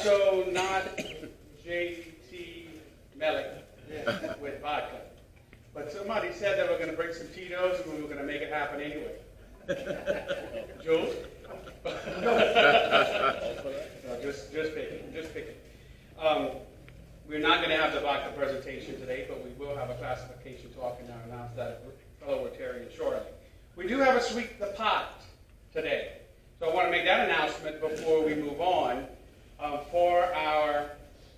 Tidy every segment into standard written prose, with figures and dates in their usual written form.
also not JT Mellick with vodka. But somebody said they were going to bring some Thibodeaux and we were going to make it happen anyway. Jules? No, just picking. We're not going to have the vodka presentation today, but we will have a classification talk, and I'll announce that fellow Rotarian shortly. We do have a Sweep the Pot today. So I want to make that announcement before we move on for our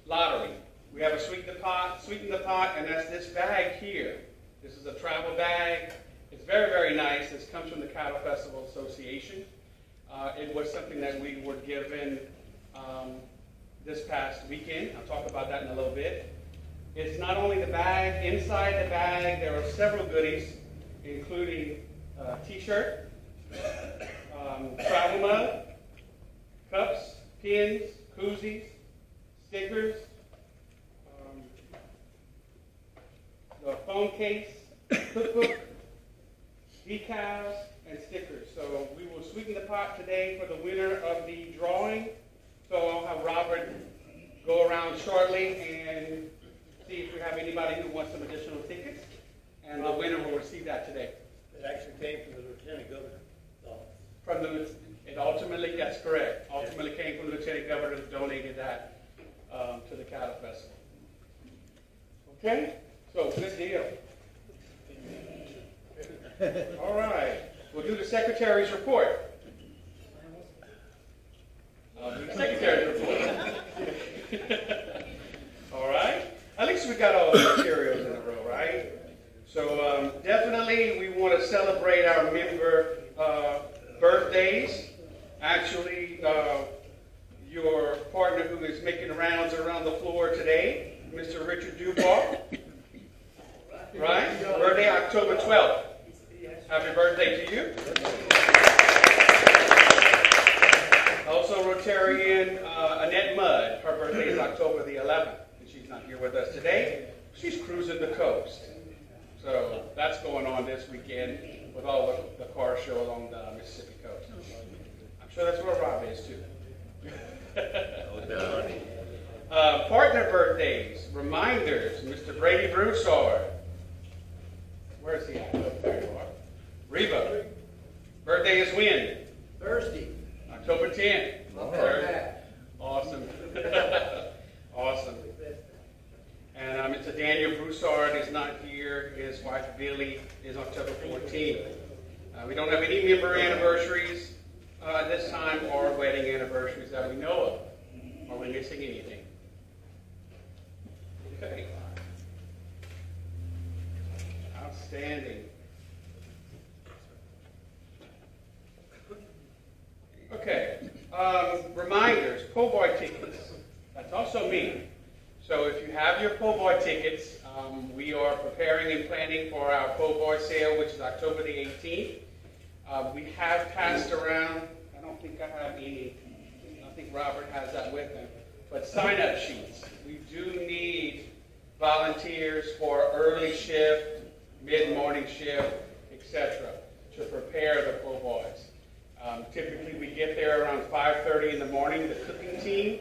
lottery. We have a Sweep the Pot, and that's this bag here. This is a travel bag. It's very, very nice. This comes from the Cattle Festival Association. It was something that we were given this past weekend. I'll talk about that in a little bit. It's not only the bag. Inside the bag, there are several goodies, including a t-shirt, travel mug, cups, pins, koozies, stickers, the phone case, cookbook, decals, and stickers. So we will sweeten the pot today for the winner of the drawing. So I'll have Robert go around shortly and see if we have anybody who wants some additional tickets. And the winner will receive that today. It actually came from the Lieutenant Governor's office. It ultimately, that's correct. Ultimately came from the Lieutenant Governor who donated that to the Cattle Festival. Okay? So, good deal. All right. We'll do the Secretary's report. The Secretary's report. All right. At least we got all the materials in a row, right? So definitely we want to celebrate our member birthdays. Actually, your partner who is making rounds around the floor today, Mr. Richard Dubois, right? Birthday October 12th. Happy birthday to you. Also Rotarian Annette Mudd. Her birthday is October the 11th. And she's not here with us today. She's cruising the coast. So that's going on this weekend with all the car show along the Mississippi coast. I'm sure that's where Rob is too. Partner birthdays, reminders, Mr. Brady Broussard. Where is he at? Oh, there you are. Reba. Birthday is when? Thursday. October 10th. Awesome. Awesome. And Mr. Daniel Broussard is not here. His wife Billy is October 14th. We don't have any member anniversaries at this time or wedding anniversaries that we know of. Are we missing anything? Okay. Outstanding. Okay. Reminders, po' boy tickets. That's also me. So if you have your po' boy tickets, we are preparing and planning for our po' boy sale, which is October the 18th. We have passed around, I don't think I have any, I think Robert has that with him, but sign-up sheets. We do need volunteers for early shift, mid-morning shift, etc. to prepare the po' boys. Typically we get there around 5:30 in the morning. The cooking team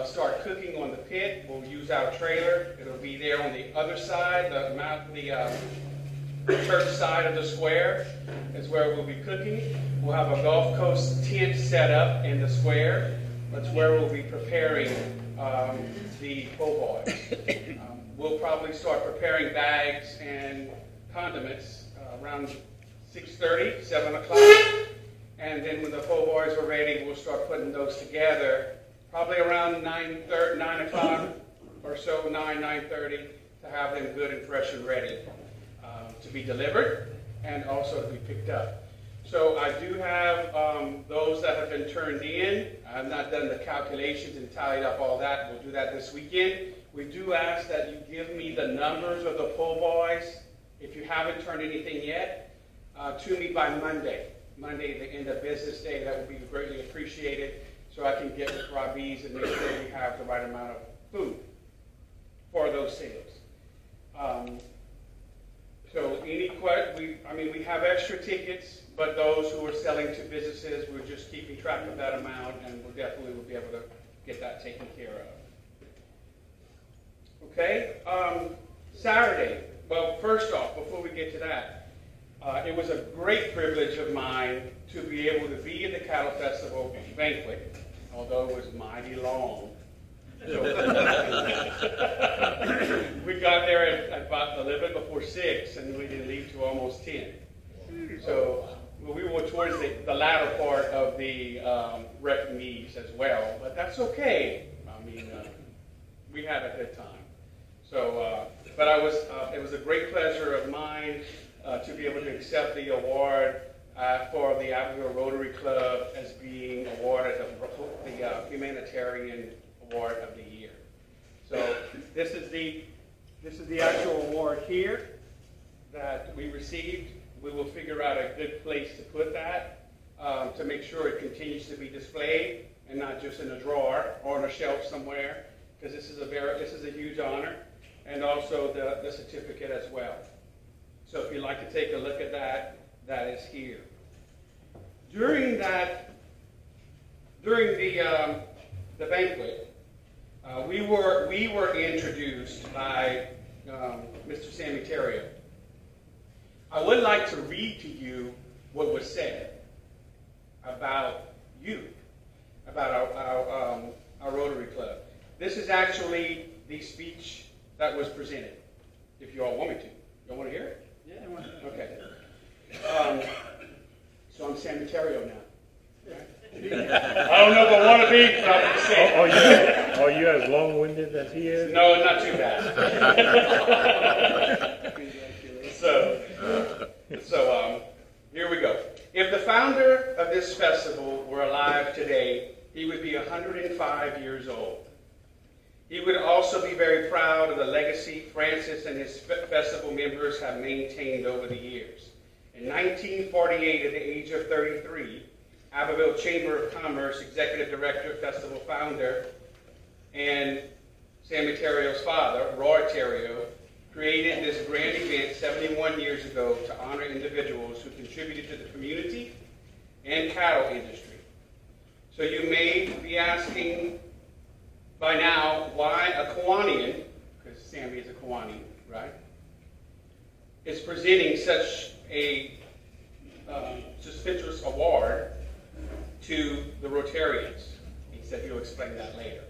start cooking on the pit. We'll use our trailer. It'll be there on the other side, the church side of the square is where we'll be cooking. We'll have a Gulf Coast tent set up in the square. That's where we'll be preparing the po' boys. We'll probably start preparing bags and condiments around 6:30, 7 o'clock. And then when the po' boys are ready, we'll start putting those together probably around 9 o'clock or so, 9:30, to have them good and fresh and ready to be delivered and also to be picked up. So I do have those that have been turned in. I've not done the calculations and tallied up all that. We'll do that this weekend. We do ask that you give me the numbers of the po' boys, if you haven't turned anything yet, to me by Monday, the end of business day. That would be greatly appreciated, so I can get with Robbie's and make sure we have the right amount of food for those sales. So we have extra tickets, but those who are selling to businesses, we're just keeping track of that amount, and we'll definitely be able to get that taken care of. Okay, Saturday. Well, first off, before we get to that, it was a great privilege of mine to be able to be in the Cattle Festival banquet, although it was mighty long. So, we got there at about 11 before 6, and we didn't leave till almost 10. So we were towards the latter part of the rep meets as well, but that's okay. I mean, we had a good time. So, but it was a great pleasure of mine to be able to accept the award for the Abbeville Rotary Club as being awarded the Humanitarian Award of the Year. So this is the actual award here that we received. We will figure out a good place to put that to make sure it continues to be displayed and not just in a drawer or on a shelf somewhere, because this is a huge honor, and also the certificate as well. So if you'd like to take a look at that, that is here. During the banquet, we were introduced by Mr. Sammy Terrio. I would like to read to you what was said about you, about our Rotary Club. This is actually the speech that was presented, if you all want me to. You all want to hear it? Yeah, I want to. Okay. So I'm Sammy Terrio now. I don't know if I want to be, but I'm going to say it. Are you as long-winded as he is? No, not too bad. So here we go. If the founder of this festival were alive today, he would be 105 years old. He would also be very proud of the legacy Francis and his festival members have maintained over the years. In 1948, at the age of 33, Abbeville Chamber of Commerce Executive Director, Festival Founder, and Sammy Terrio's father, Roy Thibodeaux, created this grand event 71 years ago to honor individuals who contributed to the community and cattle industry. So you may be asking by now why a Kiwanian, because Sammy is a Kiwanian, right, is presenting such a prestigious award to the Rotarians. He said he'll explain that later.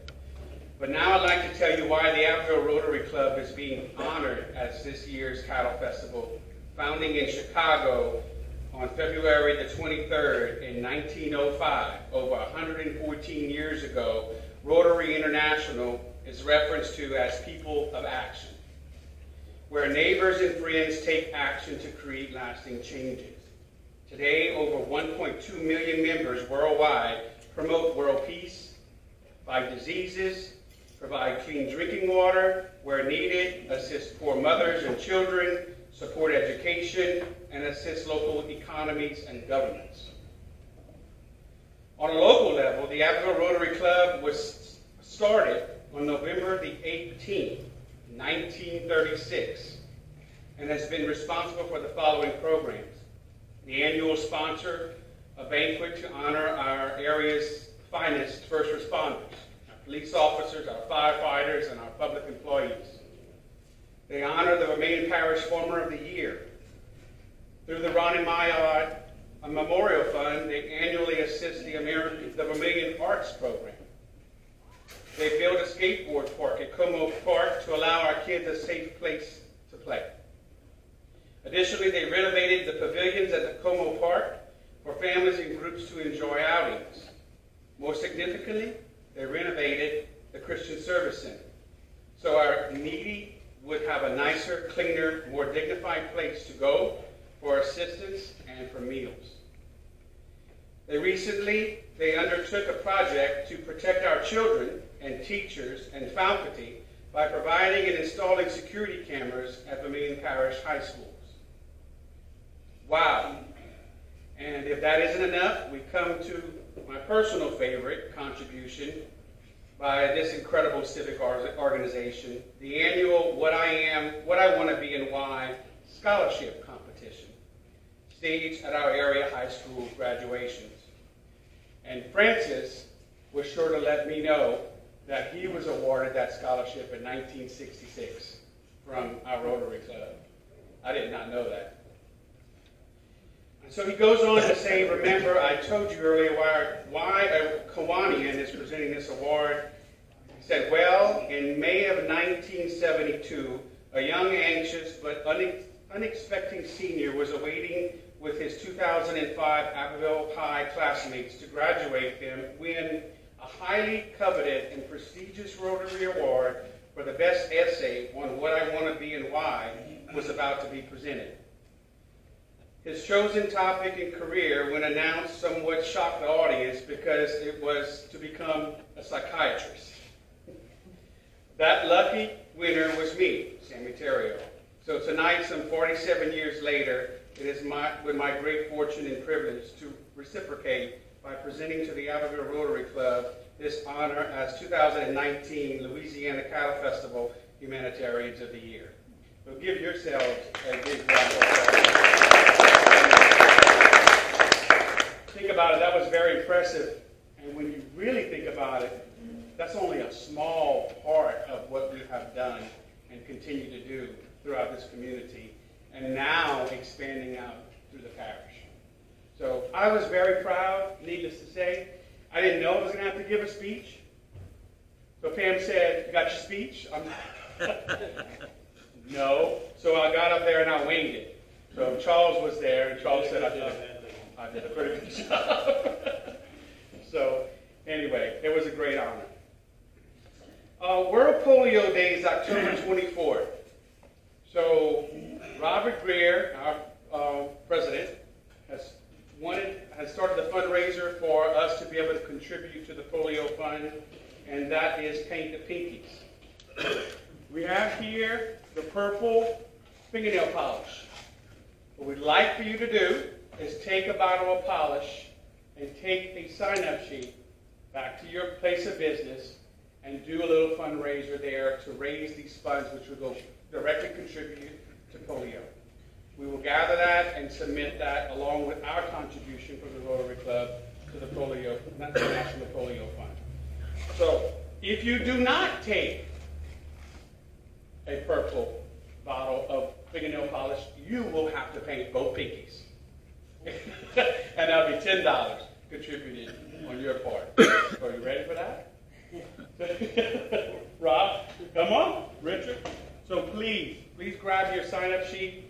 But now I'd like to tell you why the Abbeville Rotary Club is being honored as this year's Cattle Festival. Founding in Chicago on February the 23rd in 1905, over 114 years ago, Rotary International is referenced to as people of action, where neighbors and friends take action to create lasting changes. Today, over 1.2 million members worldwide promote world peace, fight diseases, provide clean drinking water where needed, assist poor mothers and children, support education, and assist local economies and governments. On a local level, the Abbeville Rotary Club was started on November the 18th, 1936, and has been responsible for the following programs. The annual sponsor, a banquet to honor our area's finest first responders, our police officers, our firefighters, and our public employees. They honor the Vermilion Parish Farmer of the Year. Through the Ronnie Maillard Memorial Fund, they annually assist the Vermilion Arts Program. They build a skateboard park at Como Park to allow our kids a safe place to play. Additionally, they renovated the pavilions at the Como Park for families and groups to enjoy outings. More significantly, they renovated the Christian Service Center, so our needy would have a nicer, cleaner, more dignified place to go for assistance and for meals. They undertook a project to protect our children and teachers and faculty by providing and installing security cameras at Vermilion Parish High Schools. Wow. And if that isn't enough, we come to my personal favorite contribution by this incredible civic organization, the annual What I Am, What I Want to Be and Why Scholarship Competition, staged at our area high school graduations. And Francis was sure to let me know that he was awarded that scholarship in 1966 from our Rotary Club. I did not know that. And so he goes on to say, remember, I told you earlier why a Kiwanian is presenting this award. He said, well, in May of 1972, a young, anxious, but unexpected senior was awaiting with his 2005 Abbeville High classmates to graduate them when a highly coveted and prestigious Rotary Award for the best essay on what I want to be and why was about to be presented. His chosen topic and career, when announced, somewhat shocked the audience because it was to become a psychiatrist. That lucky winner was me, Sammy Theriault. So tonight, some 47 years later, it is with my great fortune and privilege to reciprocate by presenting to the Abbeville Rotary Club this honor as 2019 Louisiana Cattle Festival Humanitarians of the Year. So give yourselves a big round of applause. Think about it, that was very impressive. And when you really think about it, that's only a small part of what we have done and continue to do throughout this community, and now expanding out through the parish. So I was very proud, needless to say. I didn't know I was going to have to give a speech. So Pam said, you got your speech? No. So I got up there and I winged it. So Charles was there, and Charles said I did a pretty good job. So anyway, it was a great honor. World Polio Day is October 24th. So Robert Greer, our president, has started the fundraiser for us to be able to contribute to the polio fund, and that is Paint the Pinkies. We have here the purple fingernail polish. What we'd like for you to do is take a bottle of polish and take a sign-up sheet back to your place of business and do a little fundraiser there to raise these funds, which will go directly contribute to polio. We will gather that and submit that along with our contribution from the Rotary Club to the National Polio Fund. So if you do not take a purple bottle of fingernail polish, you will have to paint both pinkies. And that'll be $10 contributed on your part. Are you ready for that? Rob, come on, Richard. So please grab your sign-up sheet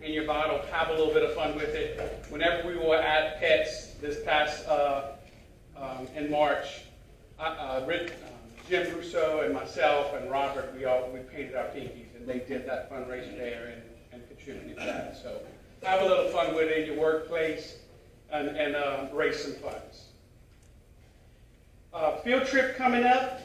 and your bottle. Have a little bit of fun with it. Whenever we were at Pets this past in March, Jim Russo and myself and Robert, we painted our pinkies, and they did that fundraiser there and contributed to that. So have a little fun with it in your workplace and raise some funds. Field trip coming up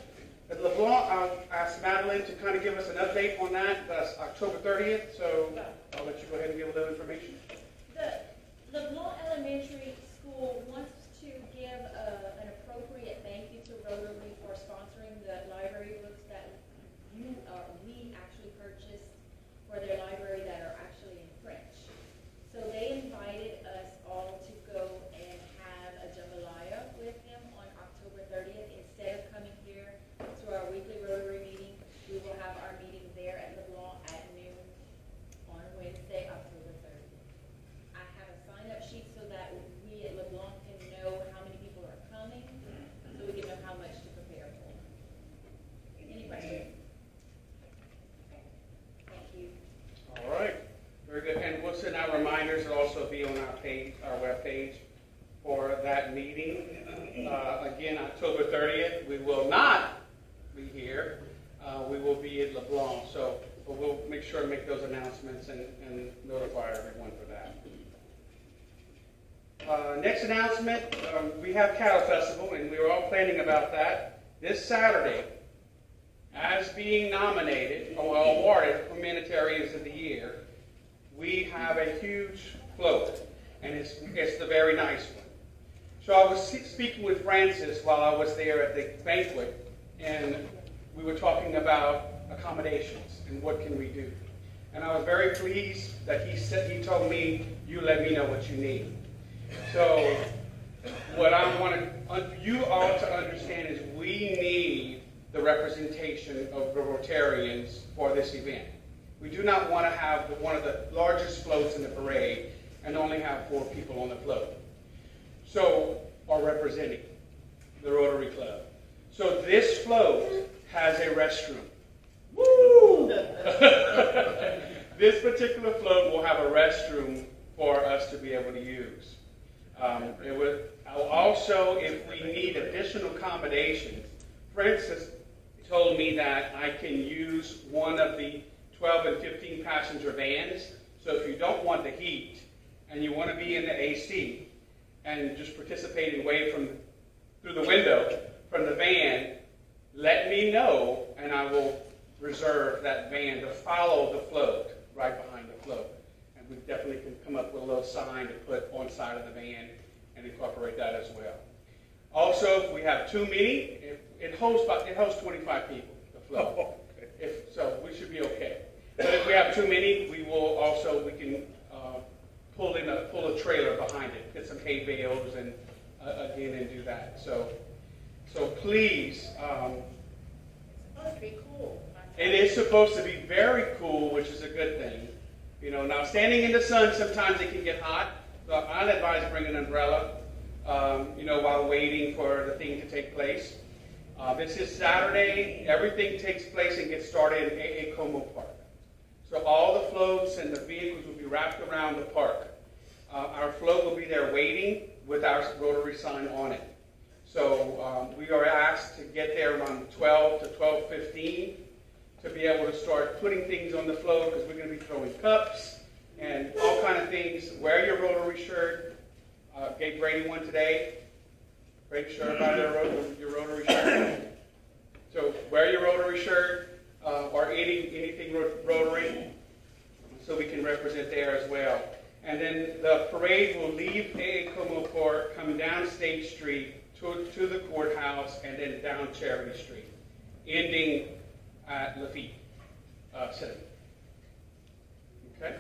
at LeBlanc. I'll ask Madeline to kind of give us an update on that. That's October 30th, so I'll let you go ahead and give a little information. The LeBlanc Elementary School wants to give an appropriate thank you to Rotary for sponsoring the library books that we actually purchased for their library that are actually in French. So they invited us all to go and have a jambalaya with them on October 30th. Instead of coming here to our weekly Rotary meeting, we will have our meeting there at LeBlanc at noon on Wednesday, October 30th. I have a sign-up sheet so that we at LeBlanc can know how many people are coming, so we can know how much to prepare for. Any questions? Okay. Thank you. All right. Very good. And we'll send out reminders. It'll also be on our page, our webpage, for that meeting. Again, October 30th. We will not be here. We will be at LeBlanc. So we'll make sure to make those announcements and notify everyone for that. Next announcement, we have Cattle Festival, and we were all planning about that. This Saturday, as being nominated or awarded Humanitarians of the Year, we have a huge float, and it's the very nice one. So I was speaking with Francis while I was there at the banquet, and we were talking about accommodations and what can we do. And I was very pleased that he told me, you let me know what you need. So what I want you all to understand is we need the representation of the Rotarians for this event. We do not want to have one of the largest floats in the parade and only have 4 people on the float. So, are representing the Rotary Club. So this float has a restroom. Woo! This particular float will have a restroom for us to be able to use. It would also, if we need additional accommodations, Francis told me that I can use one of the 12 and 15 passenger vans. So if you don't want the heat and you want to be in the AC and just participating away through the window from the van, let me know and I will reserve that van to follow the float, right behind the float. And we definitely can come up with a little sign to put on side of the van and incorporate that as well. Also, if we have too many, it hosts 25 people, the float. Oh, okay. So we should be okay. But if we have too many, we can pull a trailer behind it, get some hay bales and again and do that. So please. It's supposed to be cool. It is supposed to be very cool, which is a good thing. You know, now standing in the sun, sometimes it can get hot. So I'd advise bring an umbrella, while waiting for the thing to take place. This is Saturday. Everything takes place and gets started in AA Como Park. So all the floats and the vehicles will be wrapped around the park. Our float will be there waiting with our Rotary sign on it. So we are asked to get there around 12 to 12:15 to be able to start putting things on the float because we're going to be throwing cups and all kind of things. Wear your Rotary shirt. Gave Brady one today. Brady, show everybody your Rotary shirt. So wear your Rotary shirt or anything Rotary so we can represent there as well. And then the parade will leave AA Como Park, come down State Street to the courthouse, and then down Charity Street, ending at Lafitte City. Okay?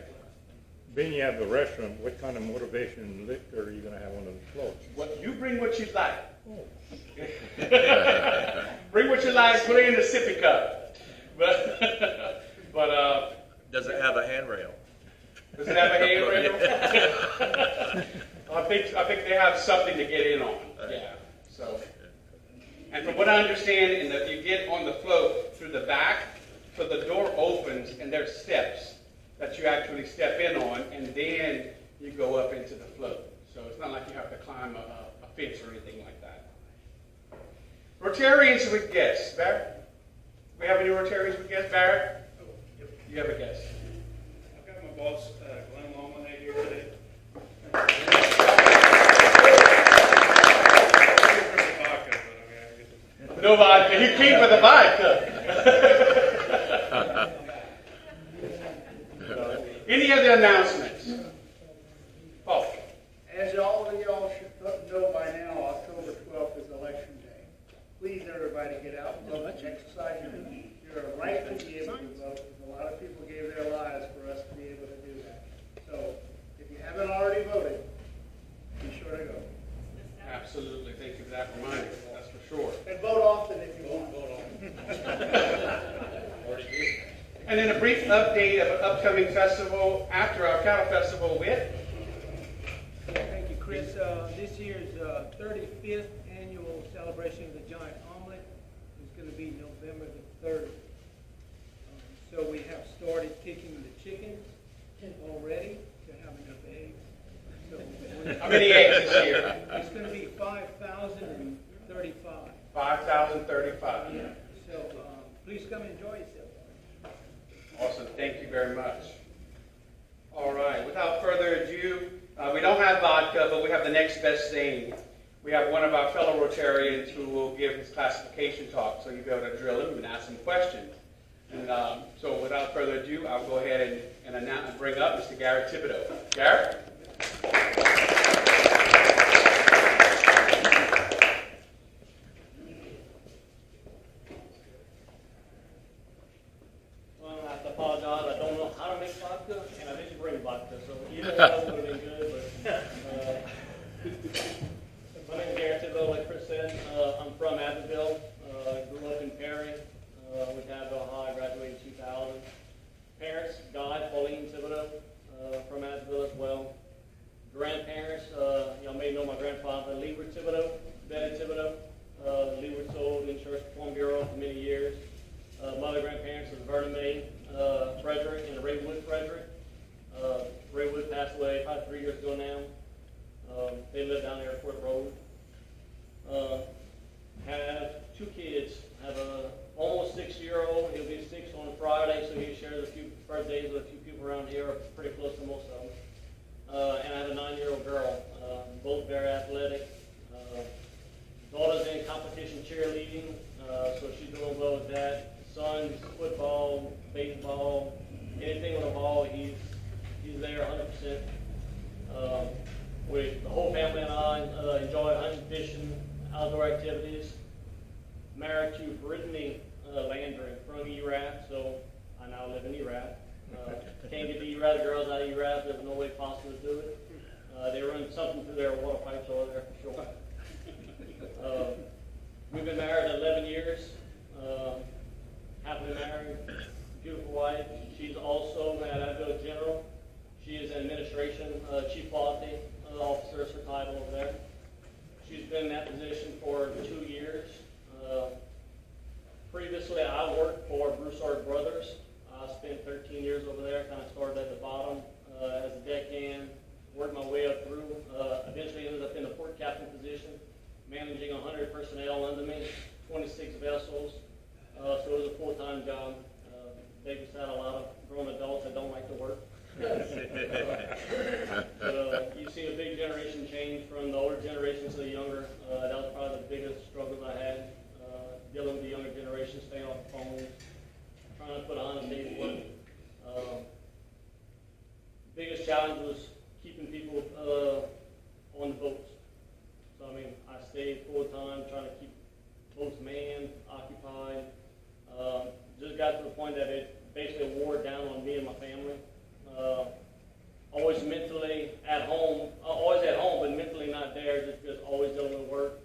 Being you have the restaurant, what kind of motivation liquor are you going to have on the float? You bring what you like. Bring what you like, put it in the sippy cup. But does it have a handrail? Does it have a handrail? I think they have something to get in on. Yeah. So, and from what I understand, if you get on the float through the back, so the door opens and there's steps that you actually step in on, and then you go up into the float. So it's not like you have to climb a fence or anything like that. Rotarians with guests. Barrett? We have any Rotarians with guests? Barrett? Oh, yep. You have a guest. I've got my boss, Glenn Longman, here today. No vodka. He came for the vodka. Any other announcements? Paul. As all of y'all should know by now, October 12th is Election Day. Please, everybody, get out and vote and exercise your right to be able to vote. A lot of people gave their lives for us to be able to do that. So, if you haven't already voted, be sure to go. Absolutely. Thank you for that reminder. That's for sure. And vote often if you want. And then a brief update of an upcoming festival after our cattle festival with. Thank you, Chris. This year's 35th annual celebration of the Giant Omelet is going to be November the 3rd. So we have started kicking the chickens already to have enough eggs. So How many eggs this year? It's going to be 5,035. 5,035. Yeah. So please come and enjoy yourself. Awesome. Thank you very much. All right. Without further ado, we don't have vodka, but we have the next best thing. We have one of our fellow Rotarians who will give his classification talk, so you'll be able to drill him and ask him questions. And so without further ado, I'll go ahead and announce and bring up Mr. Garrett Thibodeaux. Garrett? Well, I have to apologize. I don't know how to make vodka, and I didn't bring vodka, so either one would have been good. But birthdays with a few people around here, are pretty close to most of them. And I have a 9-year-old girl, both very athletic. Daughter's in competition cheerleading, so she's doing well with that. Son's football, baseball, anything with a ball, he's there 100%. The whole family and I enjoy hunting, fishing, outdoor activities. Married to Brittany Landry from ERAP, so I now live in ERAP. Can't get the ERAP girls out of ERAP. There's no way possible to do it. They run something through their water pipes over there for sure. We've been married 11 years. Happily married, beautiful wife. She's also at Advil General. She is an administration chief quality officer, is her title over there. She's been in that position for 2 years. Previously, I worked for Broussard Brothers. I spent 13 years over there. Kind of started at the bottom as a deckhand, worked my way up through. Eventually, ended up in the port captain position, managing 100 personnel under me, 26 vessels. So it was a full-time job. Babysat a lot of grown adults that don't like to work. You see a big generation change from the older generation to the younger. That was probably the biggest struggle I had, dealing with the younger generation, staying off the phones, trying to put on a day's work. Biggest challenge was keeping people on the boats. So I mean, I stayed full-time trying to keep boats manned, occupied. Just got to the point that it basically wore down on me and my family. Always mentally at home, but mentally not there, just because always dealing with work.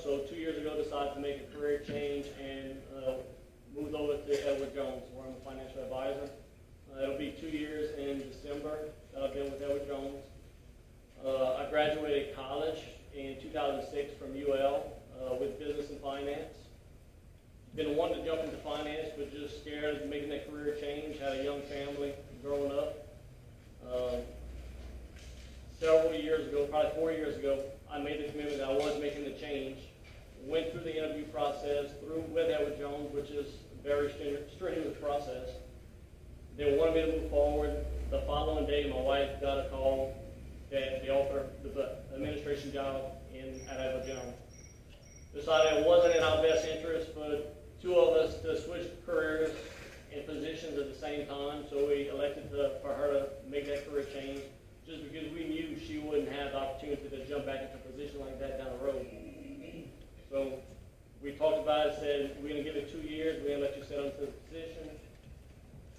So 2 years ago, decided to make a career change and moved over to Edward Jones, where I'm a financial advisor. It'll be 2 years in December that I've been with Edward Jones. I graduated college in 2006 from UL with business and finance. Been wanting to jump into finance, but just scared of making that career change. Had a young family growing up. Several years ago, probably 4 years ago, I made the commitment that I was making the change. Went through the interview process with Edward Jones, which is a very strenuous process. They wanted me to move forward. The following day, my wife got a call that they offered the administration job at Edward Jones. Decided it wasn't in our best interest for two of us to switch careers and positions at the same time, so we elected for her to make that career change, just because we knew she wouldn't have the opportunity to jump back into a position like that down the road. So we talked about it, said we're going to give it 2 years, we're going to let you settle into the position.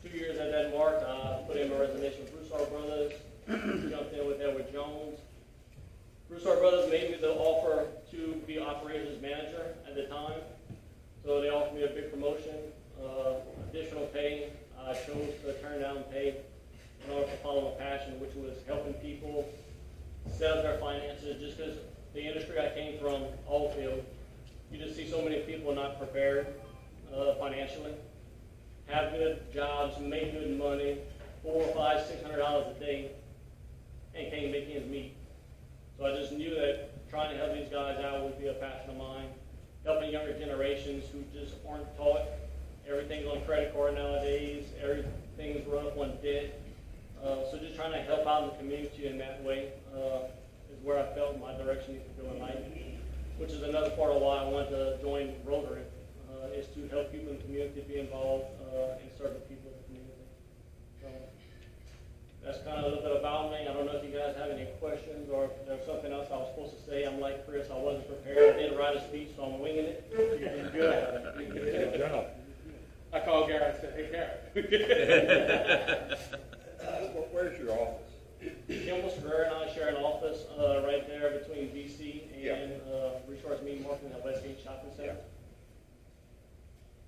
2 years at that mark, I put in my resignation with Broussard Brothers, jumped in with Edward Jones. Broussard Brothers made me the offer to be operations manager at the time. So they offered me a big promotion, additional pay. I chose to turn down pay in order to follow my passion, which was helping people set up their finances. Just because the industry I came from, all field, you just see so many people not prepared financially, have good jobs, make good money, $400, $500, $600 a day, and can't make ends meet. So I just knew that trying to help these guys out would be a passion of mine. Helping younger generations who just aren't taught. Everything's on credit card nowadays. Everything's run up on debt. So just trying to help out in the community in that way is where I felt my direction needed to go in life. Which is another part of why I wanted to join Rotary, is to help people in the community be involved and serve the people in the community. So that's kind of a little bit about me. I don't know if you guys have any questions or if there's something else I was supposed to say. I'm like Chris, I wasn't prepared. I didn't write a speech, so I'm winging it. You're good. Good job. I called Garrett and said, hey, Garrett. Where's your office? Kimball Square and I share an office right there between DC and Resource Meeting Marketing at Westgate Shopping Center.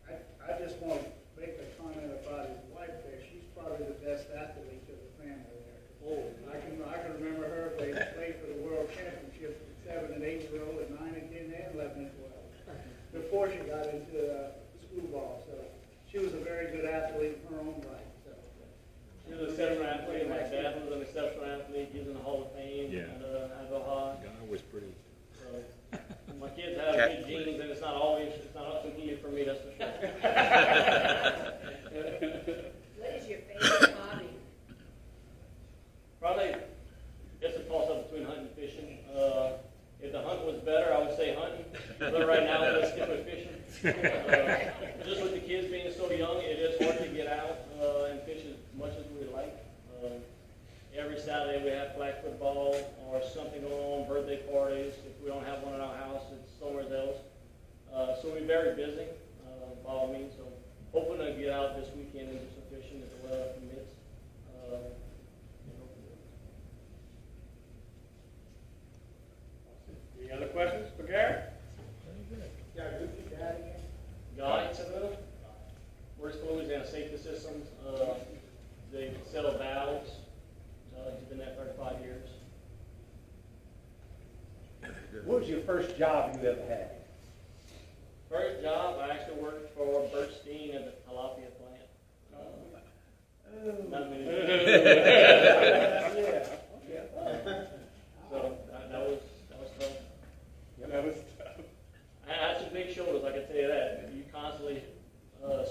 I just want to make a comment about his wife there. She's probably the best athlete of the family there. Oh, I can remember her. They played for the World Championship at 7 and 8 year old, at 9 and 10, and 11 and 12. Before she got into school ball, so she was a very good athlete in her own right. So. She was an exceptional athlete. My dad was an exceptional athlete. He's in the Hall of Fame. Yeah. And Advil High. The guy was pretty. So, my kids have good genes, and it's not completely for me. That's for sure. What is your favorite Just with the kids being so young, it is hard to get out and fish as much as we like. Every Saturday we have flag football or something going on, birthday parties. If we don't have one in our house, it's somewhere else. So we're very busy, by all means. So hoping to get out this weekend and do some fishing if the weather permits. Any other questions for Garrett? Guy, Thibodeaux. Works for Louisiana Safety Systems. They settle valves. He's been there 35 years. What was your first job you ever had? First job, I actually worked for Bert Steen at the tilapia plant. Not many. So that was tough. That was tough. I had some big shoulders, I can tell you that. You constantly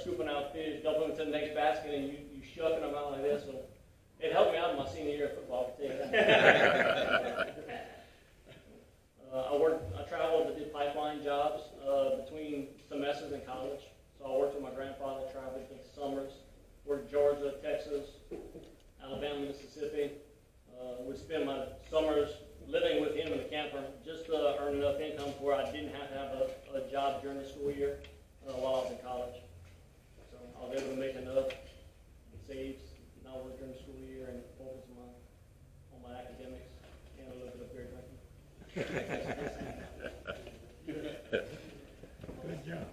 scooping out fish, dumping them to the next basket, and you shucking them out like this. So it helped me out in my senior year of football, I can tell you that. I traveled and did pipeline jobs between semesters in college. So I worked with my grandfather, traveled in summers, worked Georgia, Texas, Alabama, Mississippi. Would spend my summers living with him in the camper just to earn enough income where I didn't have to have a job during the school year while I was in college. So I was able to make enough saves, not work during the school year, and focus on my academics and a little bit of beer drinking. Good job.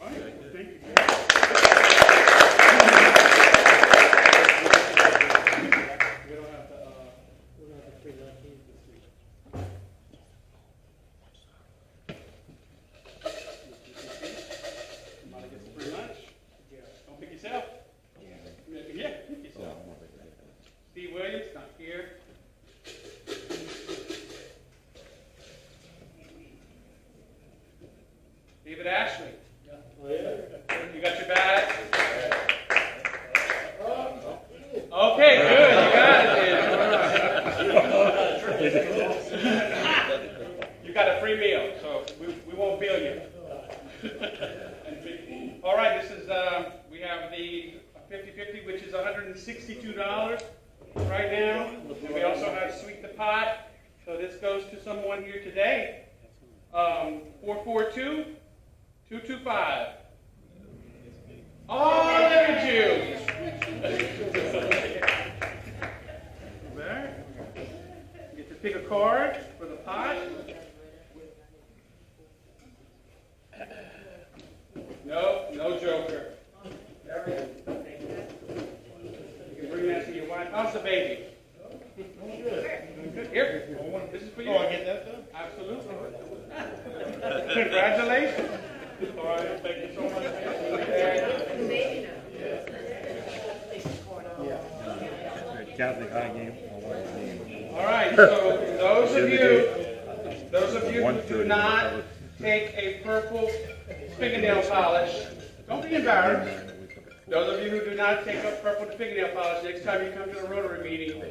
All right. Well, thank you, Garrett. We don't have to free lunch this week. Want to get some free lunch? Don't pick yourself. Yeah, pick yourself. Steve Williams, not here. David Ashley. You got your bag? Okay, good. You got it, man. You got a free meal, so we won't bill you. All right, this is, we have the 50-50, which is $162 right now. And we also have Sweet the Pot. So this goes to someone here today. 442-225. Oh, look at you. There. You get to pick a card for the pot. No joker. You can bring that to your wife. How's the baby? Good. Here. This is for you. Oh, I get that done? Absolutely. Congratulations. All right, thank you so much. Catholic high game. All right, so those of you who do not take a purple fingernail polish, don't be embarrassed. Those of you who do not take up purple fingernail polish, next time you come to the Rotary meeting,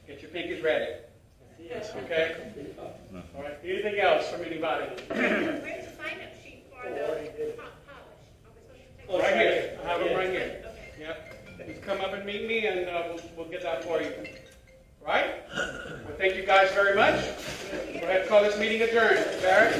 get your pinkies ready. Okay? All right. Anything else from anybody? Where's the sign-up sheet for the polish? Right here. I have them right here. Yep. Just come up and meet me, and we'll get that for you. Right? Well, thank you guys very much. Go ahead and call this meeting adjourned. Barrett?